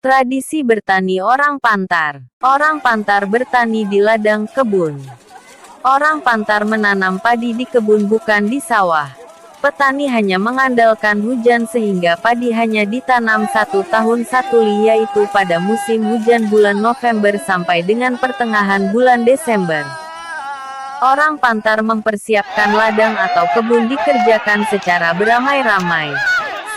Tradisi bertani orang Pantar. Orang Pantar bertani di ladang kebun. Orang Pantar menanam padi di kebun bukan di sawah. Petani hanya mengandalkan hujan sehingga padi hanya ditanam 1 tahun sekali, yaitu pada musim hujan bulan November sampai dengan pertengahan bulan Desember. Orang Pantar mempersiapkan ladang atau kebun dikerjakan secara beramai-ramai,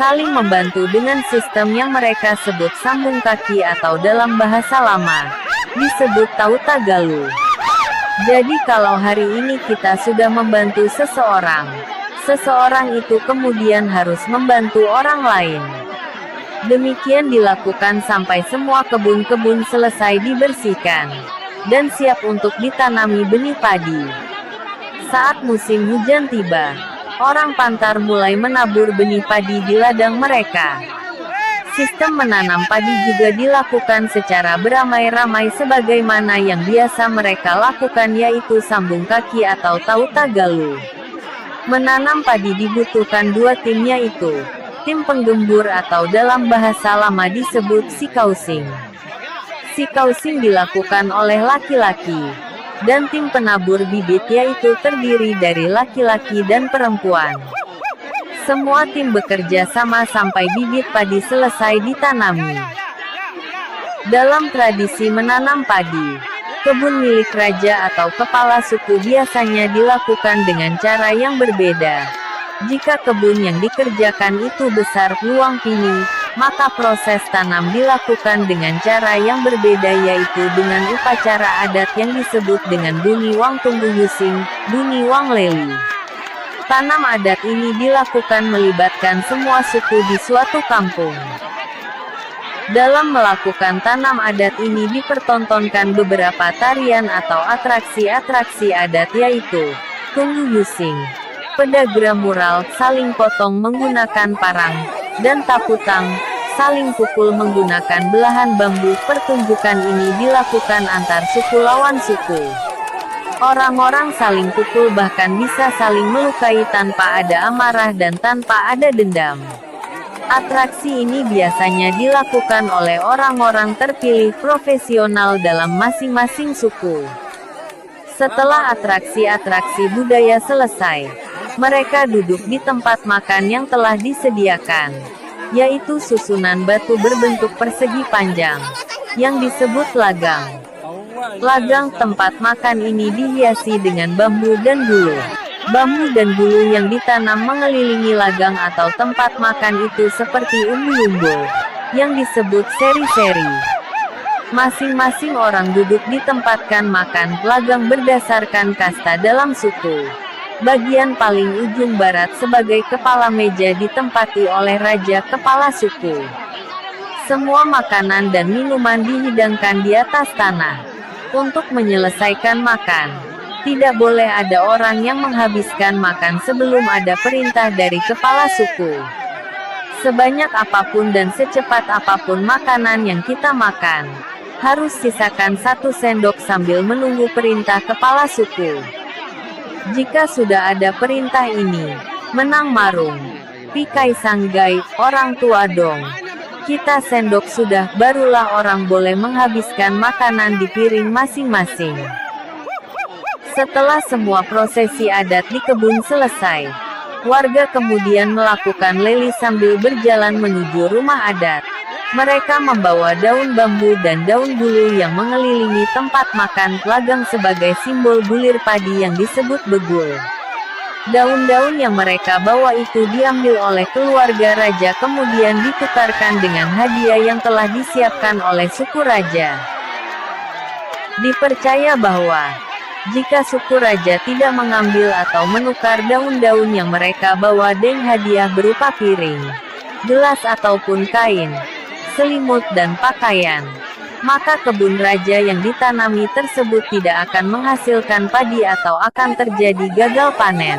saling membantu dengan sistem yang mereka sebut sambung kaki atau dalam bahasa lama disebut tautagalu. Jadi kalau hari ini kita sudah membantu seseorang, seseorang itu kemudian harus membantu orang lain. Demikian dilakukan sampai semua kebun-kebun selesai dibersihkan dan siap untuk ditanami benih padi. Saat musim hujan tiba, orang Pantar mulai menabur benih padi di ladang mereka. Sistem menanam padi juga dilakukan secara beramai-ramai sebagaimana yang biasa mereka lakukan, yaitu sambung kaki atau tautagalu. Menanam padi dibutuhkan 2 tim, yaitu tim penggembur atau dalam bahasa lama disebut sikausing. Sikausing dilakukan oleh laki-laki, dan tim penabur bibit yaitu terdiri dari laki-laki dan perempuan. Semua tim bekerja sama sampai bibit padi selesai ditanami. Dalam tradisi menanam padi, kebun milik raja atau kepala suku biasanya dilakukan dengan cara yang berbeda. Jika kebun yang dikerjakan itu besar luang pini, maka proses tanam dilakukan dengan cara yang berbeda, yaitu dengan upacara adat yang disebut dengan Buni Wang Tunggu Yusing, Buni Wang Leli. Tanam adat ini dilakukan melibatkan semua suku di suatu kampung. Dalam melakukan tanam adat ini dipertontonkan beberapa tarian atau atraksi-atraksi adat, yaitu Tunggu Yusing, pedagram mural, saling potong menggunakan parang, dan taputang, saling pukul menggunakan belahan bambu. Pertunjukan ini dilakukan antar suku lawan suku. Orang-orang saling pukul bahkan bisa saling melukai tanpa ada amarah dan tanpa ada dendam. Atraksi ini biasanya dilakukan oleh orang-orang terpilih profesional dalam masing-masing suku. Setelah atraksi-atraksi budaya selesai, mereka duduk di tempat makan yang telah disediakan, yaitu susunan batu berbentuk persegi panjang, yang disebut lagang. Lagang tempat makan ini dihiasi dengan bambu dan bulu. Bambu dan bulu yang ditanam mengelilingi lagang atau tempat makan itu seperti umbul-umbul, yang disebut seri-seri. Masing-masing orang duduk ditempatkan makan lagang berdasarkan kasta dalam suku. Bagian paling ujung barat sebagai kepala meja ditempati oleh raja kepala suku. Semua makanan dan minuman dihidangkan di atas tanah. Untuk menyelesaikan makan, tidak boleh ada orang yang menghabiskan makan sebelum ada perintah dari kepala suku. Sebanyak apapun dan secepat apapun makanan yang kita makan, harus sisakan 1 sendok sambil menunggu perintah kepala suku. Jika sudah ada perintah ini, menang marung, pikai sanggai, orang tua dong. Kita sendok sudah, barulah orang boleh menghabiskan makanan di piring masing-masing. Setelah semua prosesi adat di kebun selesai, warga kemudian melakukan leli sambil berjalan menuju rumah adat. Mereka membawa daun bambu dan daun bulu yang mengelilingi tempat makan lagang sebagai simbol bulir padi yang disebut begul. Daun-daun yang mereka bawa itu diambil oleh keluarga raja kemudian ditukarkan dengan hadiah yang telah disiapkan oleh suku raja. Dipercaya bahwa jika suku raja tidak mengambil atau menukar daun-daun yang mereka bawa dengan hadiah berupa piring, gelas ataupun kain, selimut dan pakaian, maka kebun raja yang ditanami tersebut tidak akan menghasilkan padi atau akan terjadi gagal panen.